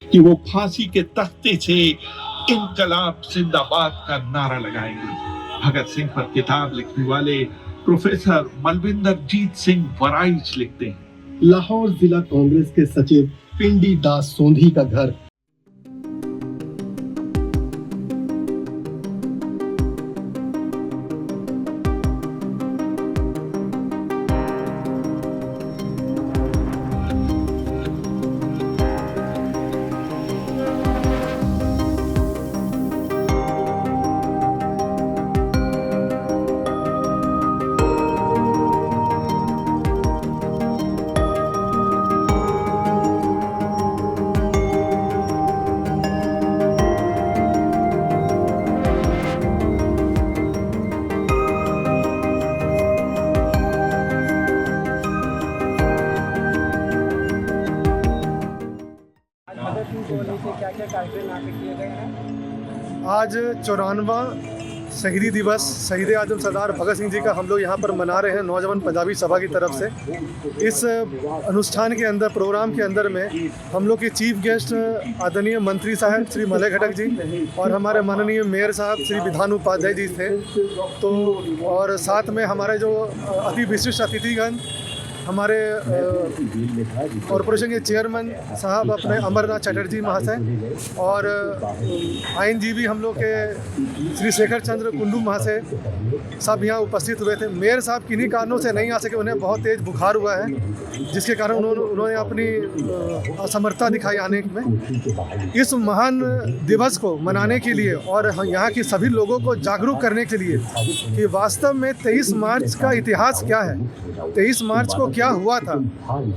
कि वो फांसी के तख्ते से इनकलाब जिंदाबाद का नारा लगाएंगे। भगत सिंह पर किताब लिखने वाले प्रोफेसर मलविंदर जीत सिंह वराइच लिखते हैं, लाहौर जिला कांग्रेस के सचिव पिंडी दास सोंधी का घर आज 94वां शहीदी दिवस शहीद आजम सरदार भगत सिंह जी का हम लोग यहाँ पर मना रहे हैं नौजवान पंजाबी सभा की तरफ से। इस अनुष्ठान के अंदर प्रोग्राम के अंदर में हम लोग के चीफ गेस्ट आदरणीय मंत्री साहब श्री मलय घटक जी और हमारे माननीय मेयर साहब श्री विधान उपाध्याय जी थे। तो और साथ में हमारे जो अति विशिष्ट अतिथिगण हमारे कॉरपोरेशन के चेयरमैन साहब अपने अमरनाथ चटर्जी महाशय और आईनजीबी हम लोग के श्री शेखर चंद्र कुंडू महाशय सब यहाँ उपस्थित हुए थे। मेयर साहब किन्हीं कारणों से नहीं आ सके, उन्हें बहुत तेज़ बुखार हुआ है जिसके कारण उन्होंने अपनी असमर्थता दिखाई आने में। इस महान दिवस को मनाने के लिए और यहाँ के सभी लोगों को जागरूक करने के लिए कि वास्तव में 23 मार्च का इतिहास क्या है, 23 मार्च को क्या हुआ था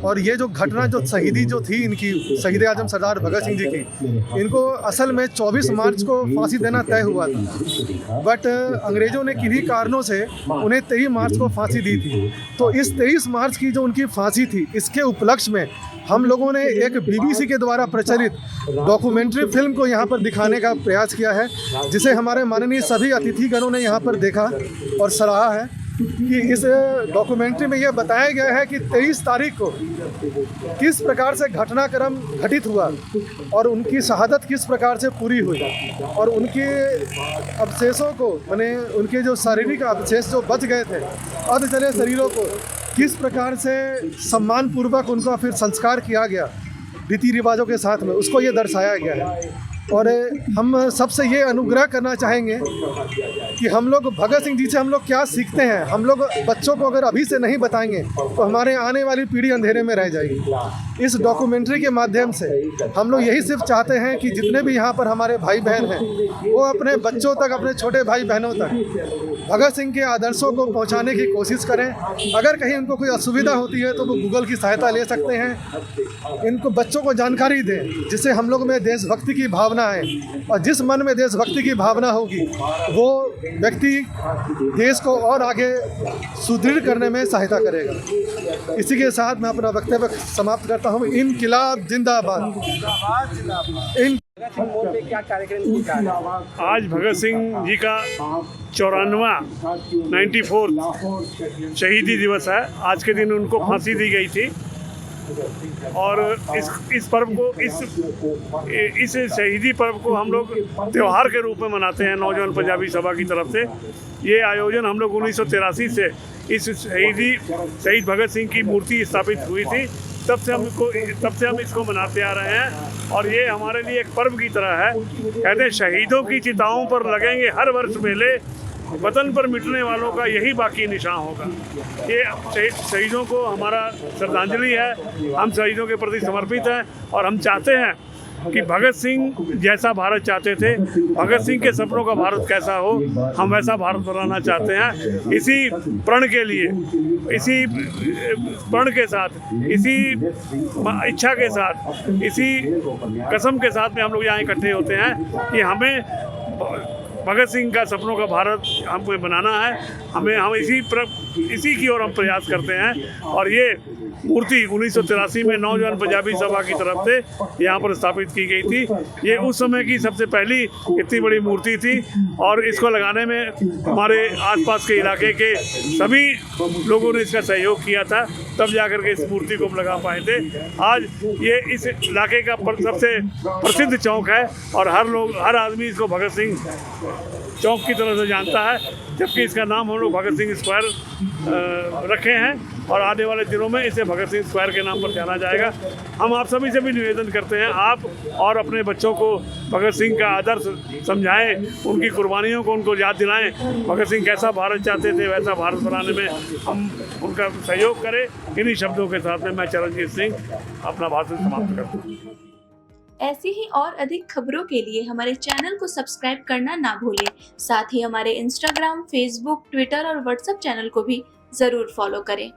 और ये जो घटना जो शहीदी जो थी इनकी शहीद आजम सरदार भगत सिंह जी की, इनको असल में 24 मार्च को फांसी देना तय हुआ था, बट अंग्रेज़ों ने किन्हीं कारणों से उन्हें 23 मार्च को फांसी दी थी। तो इस 23 मार्च की जो उनकी फांसी थी, इसके उपलक्ष्य में हम लोगों ने एक बीबीसी के द्वारा प्रचलित डॉक्यूमेंट्री फिल्म को यहाँ पर दिखाने का प्रयास किया है, जिसे हमारे माननीय सभी अतिथिगणों ने यहाँ पर देखा और सराहा है कि इस डॉक्यूमेंट्री में यह बताया गया है कि 23 तारीख को किस प्रकार से घटनाक्रम घटित हुआ और उनकी शहादत किस प्रकार से पूरी हुई और उनके अवशेषों को माने उनके जो शारीरिक अवशेष जो बच गए थे अर्धजले शरीरों को किस प्रकार से सम्मानपूर्वक उनका फिर संस्कार किया गया रीति रिवाजों के साथ में, उसको ये दर्शाया गया है। और हम सबसे ये अनुग्रह करना चाहेंगे कि हम लोग भगत सिंह जी से हम लोग क्या सीखते हैं, हम लोग बच्चों को अगर अभी से नहीं बताएंगे तो हमारे आने वाली पीढ़ी अंधेरे में रह जाएगी। इस डॉक्यूमेंट्री के माध्यम से हम लोग यही सिर्फ चाहते हैं कि जितने भी यहाँ पर हमारे भाई बहन हैं वो अपने बच्चों तक, अपने छोटे भाई बहनों तक भगत सिंह के आदर्शों को पहुँचाने की कोशिश करें। अगर कहीं उनको कोई असुविधा होती है तो वो गूगल की सहायता ले सकते हैं। इनको बच्चों को जानकारी दें जिससे हम लोग में देशभक्ति की भावना है और जिस मन में देशभक्ति की भावना होगी वो व्यक्ति देश को और आगे सुदृढ़ करने में सहायता करेगा। इसी के साथ मैं अपना वक्तव्य समाप्त करता हूँ। इनकिलाब जिंदाबाद। आज भगत सिंह जी का 94 शहीदी दिवस है। आज के दिन उनको फांसी दी गई थी और इस पर्व को इस शहीदी पर्व को हम लोग त्यौहार के रूप में मनाते हैं नौजवान पंजाबी सभा की तरफ से। ये आयोजन हम लोग 1983 से इस शहीद भगत सिंह की मूर्ति स्थापित हुई थी, तब से हम इसको मनाते आ रहे हैं और ये हमारे लिए एक पर्व की तरह है। कहते हैं शहीदों की चिताओं पर लगेंगे हर वर्ष मेले, वतन पर मिटने वालों का यही बाकी निशान होगा। ये शहीदों को हमारा श्रद्धांजलि है, हम शहीदों के प्रति समर्पित हैं और हम चाहते हैं कि भगत सिंह जैसा भारत चाहते थे, भगत सिंह के सपनों का भारत कैसा हो, हम वैसा भारत बनाना चाहते हैं। इसी प्रण के लिए, इसी प्रण के साथ, इसी इच्छा के साथ, इसी कसम के साथ में हम लोग यहाँ इकट्ठे होते हैं कि हमें भगत सिंह का सपनों का भारत हमको बनाना है। हम इसी की ओर हम प्रयास करते हैं। और ये मूर्ति 1983 में नौजवान पंजाबी सभा की तरफ से यहाँ पर स्थापित की गई थी। ये उस समय की सबसे पहली इतनी बड़ी मूर्ति थी और इसको लगाने में हमारे आसपास के इलाके के सभी लोगों ने इसका सहयोग किया था, तब जाकर के इस मूर्ति को हम लगा पाए थे। आज ये इस इलाके का सबसे प्रसिद्ध चौक है और हर आदमी इसको भगत सिंह चौक की तरह से जानता है, जबकि इसका नाम हम लोग भगत सिंह स्क्वायर रखे हैं और आने वाले दिनों में इसे भगत सिंह स्क्वायर के नाम पर जाना जाएगा। हम आप सभी से भी निवेदन करते हैं, आप और अपने बच्चों को भगत सिंह का आदर्श समझाएं, उनकी कुर्बानियों को उनको याद दिलाएं। भगत सिंह कैसा भारत चाहते थे वैसा भारत बनाने में हम उनका सहयोग करें। इन्हीं शब्दों के साथ में मैं चरणजीत सिंह अपना भाषण समाप्त करता हूँ। ऐसी ही और अधिक खबरों के लिए हमारे चैनल को सब्सक्राइब करना ना भूलें। साथ ही हमारे इंस्टाग्राम, फेसबुक, ट्विटर और व्हाट्सएप चैनल को भी जरूर फॉलो करें।